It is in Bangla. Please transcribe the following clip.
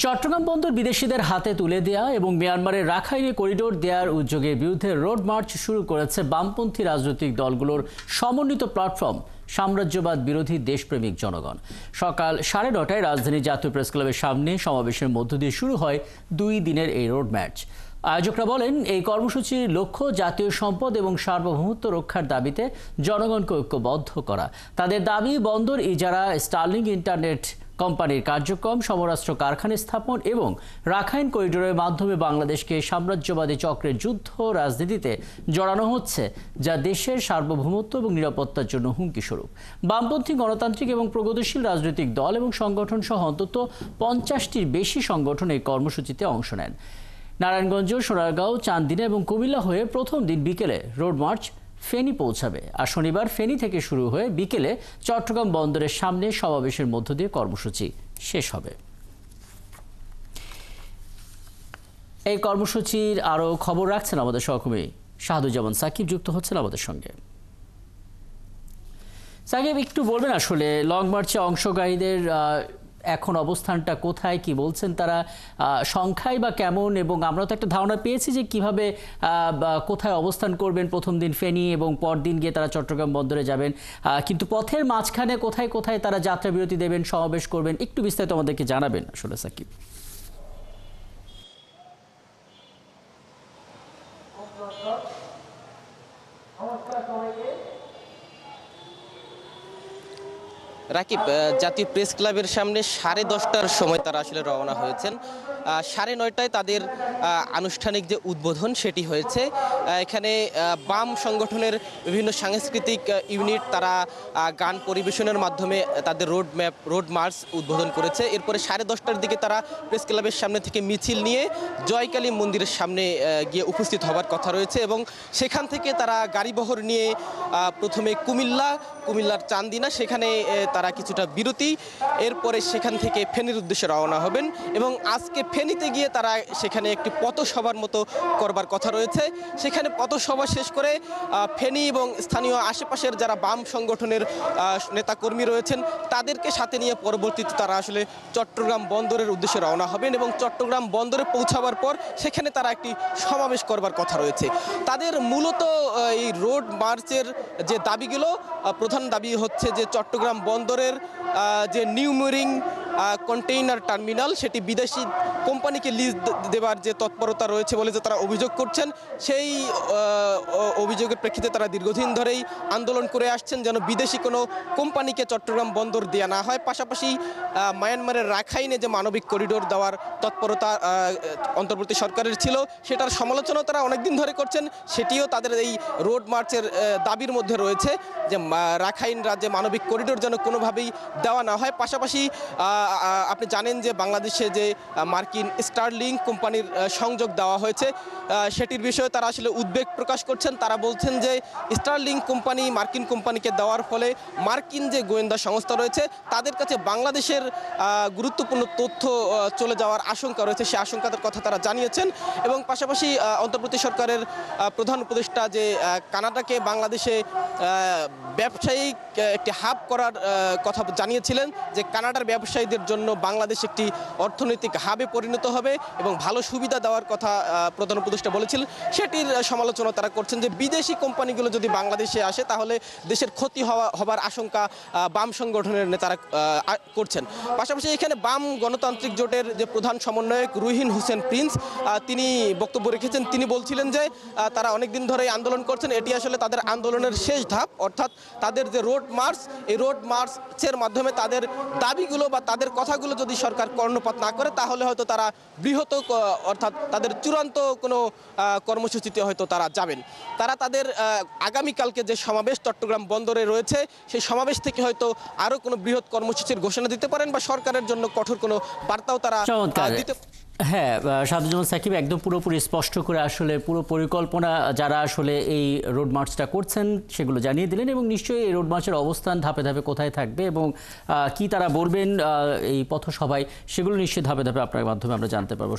চট্টগ্রাম বন্দর বিদেশিদের হাতে তুলে দেয়া এবং মিয়ানমারের রাখাইনে করিডোর দেওয়ার উদ্যোগের বিরুদ্ধে রোড মার্চ শুরু করেছে বামপন্থী রাজনৈতিক দলগুলোর সমন্বিত প্ল্যাটফর্ম সাম্রাজ্যবাদ বিরোধী দেশপ্রেমিক জনগণ। সকাল 9:30টায় রাজধানীর জাতীয় প্রেসক্লাবের সামনে সমাবেশের মধ্য দিয়ে শুরু হয় 2 দিনের এই রোড মার্চ। আয়োজকরা বলেন, এই কর্মসূচির লক্ষ্য জাতীয় সম্পদ এবং সার্বভৌমত্ব রক্ষার দাবিতে জনগণকে ঐক্যবদ্ধ করা। তাদের দাবি, বন্দর ইজারা, স্টারলিংক ইন্টারনেট কোম্পানির কার্যক্রম, সমরাস্ত্র কারখানা স্থাপন এবং রাখাইন করিডোরের মাধ্যমে বাংলাদেশকে সাম্রাজ্যবাদী চক্রের যুদ্ধ রাজনীতিতে জড়ানো হচ্ছে, যা দেশের সার্বভৌমত্ব এবং নিরাপত্তার জন্য হুমকি স্বরূপ। বামপন্থী, গণতান্ত্রিক এবং প্রগতিশীল রাজনৈতিক দল এবং সংগঠন সহ অন্তত 50টির বেশি সংগঠন এই কর্মসূচিতে অংশ নেন। নারায়ণগঞ্জ, সোনারগাঁও, চান্দিনা এবং কুমিল্লা হয়ে প্রথম দিন বিকেলে রোড মার্চ ফেনী পৌঁছাবে। আর শনিবার ফেনী থেকে শুরু হয়ে বিকেলে চট্টগ্রাম বন্দরের সামনে সমাবেশের মধ্য দিয়ে কর্মসূচি শেষ হবে। এই কর্মসূচির আরও খবর রাখছেন আমাদের সহকর্মী শাহাদুজ্জামান সাকিব, যুক্ত হচ্ছেন আমাদের সঙ্গে। সাকিব, একটু বলবেন আসলে লং মার্চে অংশগ্রহীদের এখন অবস্থানটা কোথায়, কি বলছেন তারা, সংখ্যায় বা কেমন? এবং আমরা তো একটা ধারণা পেয়েছি যে কিভাবে কোথায় অবস্থান করবেন, প্রথম দিন ফেনী এবং পরদিন গিয়ে তারা চট্টগ্রাম বন্দরে যাবেন, কিন্তু পথের মাঝখানে কোথায় কোথায় তারা যাত্রা বিরতি দেবেন, সমাবেশ করবেন, একটু বিস্তারিত আমাদেরকে জানাবেন আসলে সাকিব। রাকিব, জাতীয় প্রেস ক্লাবের সামনে 10:30টার সময় তারা আসলে রওনা হয়েছেন। 9:30টায় তাদের আনুষ্ঠানিক যে উদ্বোধন সেটি হয়েছে। এখানে বাম সংগঠনের বিভিন্ন সাংস্কৃতিক ইউনিট তারা গান পরিবেশনের মাধ্যমে তাদের রোড মার্চ উদ্বোধন করেছে। এরপরে 10:30টার দিকে তারা প্রেস ক্লাবের সামনে থেকে মিছিল নিয়ে জয়কালী মন্দিরের সামনে গিয়ে উপস্থিত হবার কথা রয়েছে এবং সেখান থেকে তারা গাড়িবহর নিয়ে প্রথমে কুমিল্লার চান্দিনা, সেখানে তারা কিছুটা বিরতি, এরপরে সেখান থেকে ফেনীর উদ্দেশ্যে রওনা হবেন এবং আজকে ফেনীতে গিয়ে তারা সেখানে একটি পথসভার মতো করবার কথা রয়েছে। সেখানে পথসভা শেষ করে ফেনী এবং স্থানীয় আশেপাশের যারা বাম সংগঠনের নেতাকর্মী রয়েছেন তাদেরকে সাথে নিয়ে পরবর্তীতে তারা আসলে চট্টগ্রাম বন্দরের উদ্দেশ্যে রওনা হবেন এবং চট্টগ্রাম বন্দরে পৌঁছাবার পর সেখানে তারা একটি সমাবেশ করবার কথা রয়েছে। তাদের মূলত এই রোড মার্চের যে দাবিগুলো, প্রধান দাবি হচ্ছে যে চট্টগ্রাম বন্দরের যে নিউ মেরিং কন্টেইনার টার্মিনাল সেটি বিদেশি কোম্পানিকে লিজ দেওয়ার যে তৎপরতা রয়েছে বলে যে তারা অভিযোগ করছেন, সেই অভিযোগের প্রেক্ষিতে তারা দীর্ঘদিন ধরেই আন্দোলন করে আসছেন যেন বিদেশি কোনো কোম্পানিকে চট্টগ্রাম বন্দর দেওয়া না হয়। পাশাপাশি মায়ানমারের রাখাইনে যে মানবিক করিডোর দেওয়ার তৎপরতা অন্তর্বর্তী সরকারের ছিল সেটার সমালোচনাও তারা অনেকদিন ধরে করছেন, সেটিও তাদের এই রোড মার্চের দাবির মধ্যে রয়েছে যে রাখাইন রাজ্যে মানবিক করিডোর যেন কোনোভাবেই দেওয়া না হয়। পাশাপাশি আপনি জানেন যে বাংলাদেশে যে মার্কিন স্টারলিংক কোম্পানির সংযোগ দেওয়া হয়েছে সেটির বিষয়ে তারা আসলে উদ্বেগ প্রকাশ করছেন। তারা বলছেন যে স্টারলিংক কোম্পানি মার্কিন কোম্পানিকে দেওয়ার ফলে মার্কিন যে গোয়েন্দা সংস্থা রয়েছে তাদের কাছে বাংলাদেশের গুরুত্বপূর্ণ তথ্য চলে যাওয়ার আশঙ্কা রয়েছে, সেই আশঙ্কার কথা তারা জানিয়েছেন। এবং পাশাপাশি অন্তর্বর্তী সরকারের প্রধান উপদেষ্টা যে কানাডাকে বাংলাদেশে ব্যবসায়িক একটি হাব করার কথা জানিয়েছিলেন, যে কানাডার ব্যবসায়ীদের জন্য বাংলাদেশ একটি অর্থনৈতিক হাবে পরিণত হবে এবং ভালো সুবিধা দেওয়ার কথা প্রধান উপদেষ্টা বলেছিলেন। সেটির সমালোচনা তারা করছেন যে বিদেশি কোম্পানিগুলো যদি বাংলাদেশে আসে তাহলে দেশের ক্ষতি হবার আশঙ্কা বাম সংগঠনের নেতারা করছেন। পাশাপাশি এখানে বাম গণতান্ত্রিক জোটের যে প্রধান সমন্বয়ক রুহিন হোসেন প্রিন্স তিনি বক্তব্য রেখেছেন। তিনি বলছিলেন যে তারা অনেকদিন ধরে আন্দোলন করছেন, এটি আসলে তাদের আন্দোলনের শেষ ধাপ, অর্থাৎ তাদের যে রোড মার্চ, এই রোড মার্চের মাধ্যমে তাদের দাবিগুলো বা তাদের কথাগুলো যদি সরকার কর্ণপাত না করে তাহলে হয়তো তারা বৃহৎ অর্থাৎ তাদের চূড়ান্ত কোনো কর্মসূচিতে হয়তো তারা যাবেন। তারা তাদের আগামীকালকে যে সমাবেশ চট্টগ্রাম বন্দরে রয়েছে সেই সমাবেশ থেকে হয়তো আরও কোনো বৃহৎ কর্মসূচির ঘোষণা দিতে পারেন বা সরকারের জন্য কঠোর কোনো বার্তাও তারা দিতে। হ্যাঁ, শাহাদুজ্জামান সাকিব একদম পুরোপুরি স্পষ্ট করে আসলে পুরো পরিকল্পনা যারা আসলে এই রোড মার্চটা করছেন সেগুলো জানিয়ে দিলেন এবং নিশ্চয়ই এই রোড মার্চের অবস্থান ধাপে ধাপে কোথায় থাকবে এবং কি তারা বলবেন এই পথসভায় সেগুলো নিশ্চয়ই ধাপে ধাপে আপনার মাধ্যমে আমরা জানতে পারবো।